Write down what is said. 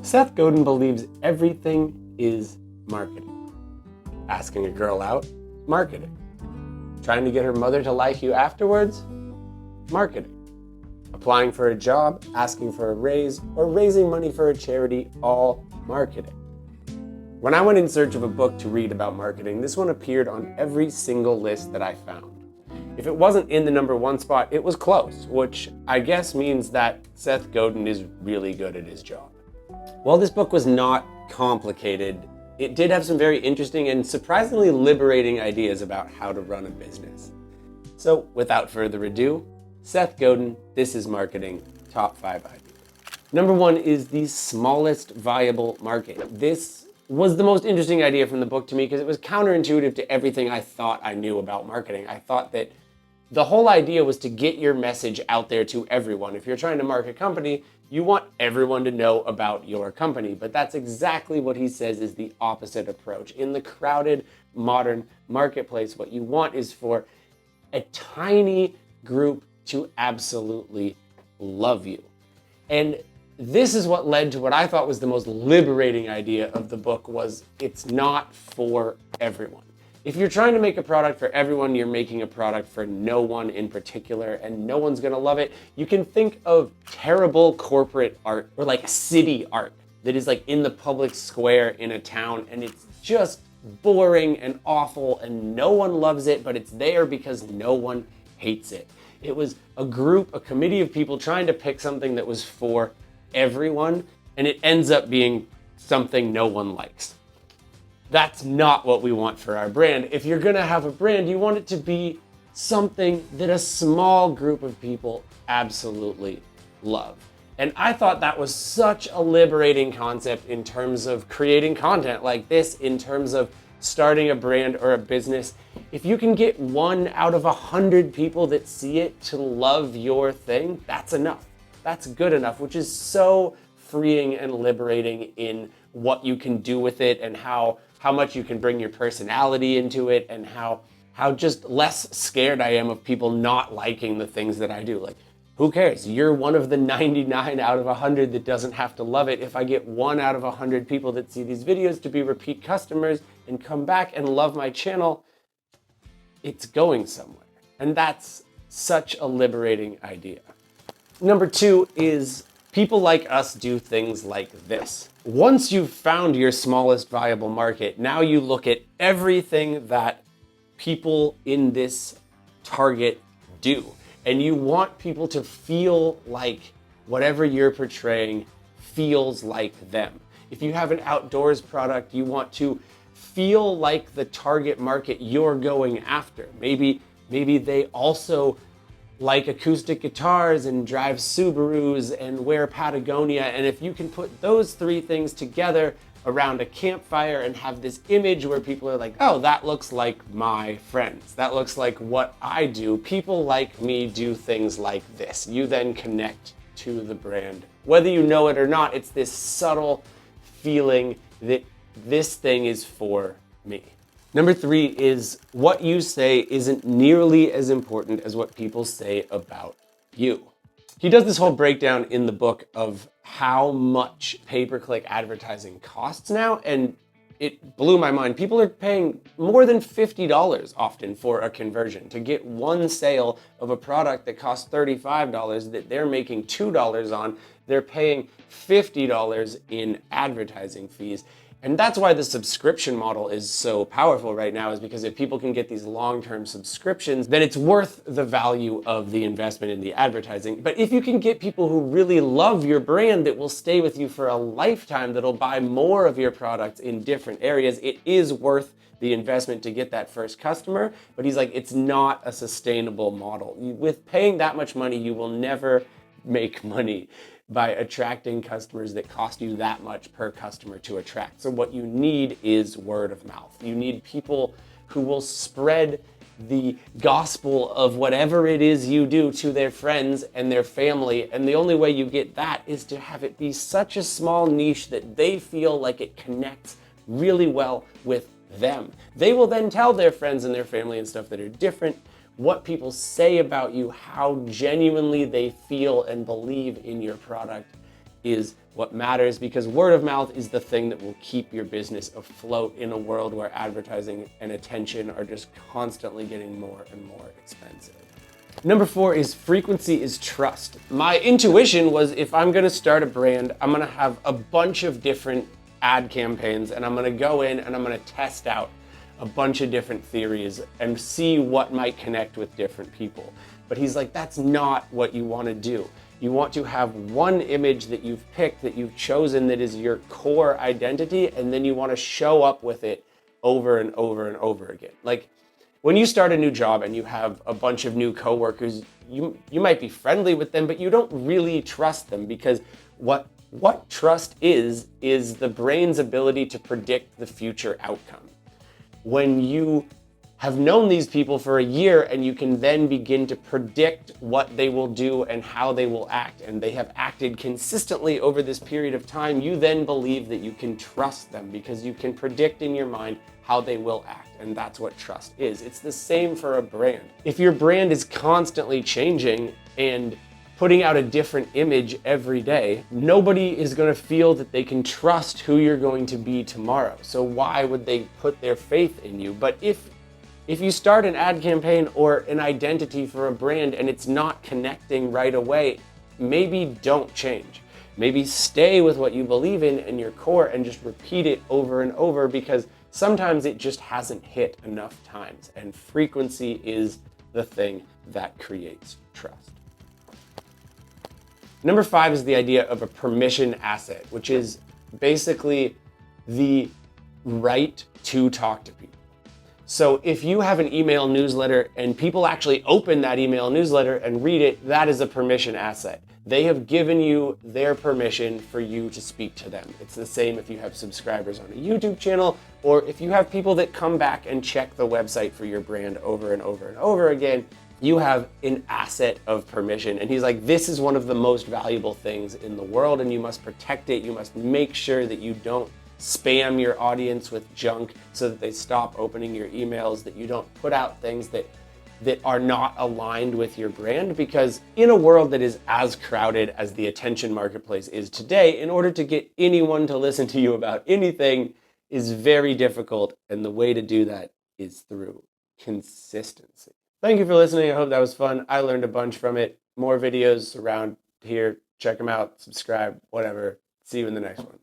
Seth Godin believes everything is marketing. Asking a girl out, marketing. Trying to get her mother to like you afterwards, marketing. Applying for a job, asking for a raise, or raising money for a charity, all marketing. When I went in search of a book to read about marketing, this one appeared on every single list that I found. If it wasn't in the #1 spot, it was close, which I guess means that Seth Godin is really good at his job. While this book was not complicated, it did have some very interesting and surprisingly liberating ideas about how to run a business. So without further ado, Seth Godin, This is Marketing, Top 5 Ideas. #1 is the smallest viable market. This was the most interesting idea from the book to me because it was counterintuitive to everything I thought I knew about marketing. I thought that the whole idea was to get your message out there to everyone. If you're trying to market a company, you want everyone to know about your company. But that's exactly what he says is the opposite approach. In the crowded, modern marketplace, what you want is for a tiny group to absolutely love you. And this is what led to what I thought was the most liberating idea of the book was it's not for everyone. If you're trying to make a product for everyone, you're making a product for no one in particular and no one's gonna love it. You can think of terrible corporate art or like city art that is like in the public square in a town and it's just boring and awful and no one loves it, but it's there because no one hates it. It was a committee of people trying to pick something that was for everyone and it ends up being something no one likes. That's not what we want for our brand. If you're gonna have a brand, you want it to be something that a small group of people absolutely love. And I thought that was such a liberating concept in terms of creating content like this, in terms of starting a brand or a business. If you can get 1 out of 100 people that see it to love your thing, that's enough. That's good enough, which is so freeing and liberating in what you can do with it and how much you can bring your personality into it and how just less scared I am of people not liking the things that I do. Like, who cares? You're one of the 99 out of 100 that doesn't have to love it. If I get 1 out of 100 people that see these videos to be repeat customers and come back and love my channel, it's going somewhere. And that's such a liberating idea. #2 is people like us do things like this. Once you've found your smallest viable market, now you look at everything that people in this target do. And you want people to feel like whatever you're portraying feels like them. If you have an outdoors product, you want to feel like the target market you're going after. Maybe they also like acoustic guitars and drive Subarus and wear Patagonia. And if you can put those 3 things together around a campfire and have this image where people are like, oh, that looks like my friends. That looks like what I do. People like me do things like this. You then connect to the brand. Whether you know it or not, it's this subtle feeling that this thing is for me. #3 is what you say isn't nearly as important as what people say about you. He does this whole breakdown in the book of how much pay-per-click advertising costs now, and it blew my mind. People are paying more than $50 often for a conversion. To get 1 sale of a product that costs $35 that they're making $2 on, they're paying $50 in advertising fees. And that's why the subscription model is so powerful right now, is because if people can get these long-term subscriptions, then it's worth the value of the investment in the advertising. But if you can get people who really love your brand that will stay with you for a lifetime, that'll buy more of your products in different areas, it is worth the investment to get that first customer. But he's like, it's not a sustainable model. With paying that much money, you will never make money by attracting customers that cost you that much per customer to attract. So what you need is word of mouth. You need people who will spread the gospel of whatever it is you do to their friends and their family. And the only way you get that is to have it be such a small niche that they feel like it connects really well with them. They will then tell their friends and their family and stuff that are different what people say about you, how genuinely they feel and believe in your product is what matters, because word of mouth is the thing that will keep your business afloat in a world where advertising and attention are just constantly getting more and more expensive. Number 4 is frequency is trust. My intuition was, if I'm gonna start a brand, I'm gonna have a bunch of different ad campaigns, and I'm gonna go in and I'm gonna test out a bunch of different theories and see what might connect with different people. But he's like, that's not what you wanna do. You want to have one image that you've picked, that you've chosen, that is your core identity, and then you want to show up with it over and over and over again. Like when you start a new job and you have a bunch of new coworkers, you might be friendly with them, but you don't really trust them, because what trust is the brain's ability to predict the future outcome. When you have known these people for a year and you can then begin to predict what they will do and how they will act, and they have acted consistently over this period of time, you then believe that you can trust them because you can predict in your mind how they will act. And that's what trust is. It's the same for a brand. If your brand is constantly changing and putting out a different image every day, nobody is going to feel that they can trust who you're going to be tomorrow. So why would they put their faith in you? But if you start an ad campaign or an identity for a brand and it's not connecting right away, maybe don't change. Maybe stay with what you believe in and your core and just repeat it over and over, because sometimes it just hasn't hit enough times, and frequency is the thing that creates trust. Number 5 is the idea of a permission asset, which is basically the right to talk to people. So if you have an email newsletter and people actually open that email newsletter and read it, that is a permission asset. They have given you their permission for you to speak to them. It's the same if you have subscribers on a YouTube channel, or if you have people that come back and check the website for your brand over and over and over again. You have an asset of permission. And he's like, this is one of the most valuable things in the world, and you must protect it. You must make sure that you don't spam your audience with junk so that they stop opening your emails, that you don't put out things that are not aligned with your brand. Because in a world that is as crowded as the attention marketplace is today, in order to get anyone to listen to you about anything is very difficult. And the way to do that is through consistency. Thank you for listening. I hope that was fun. I learned a bunch from it. More videos around here. Check them out, subscribe, whatever. See you in the next one.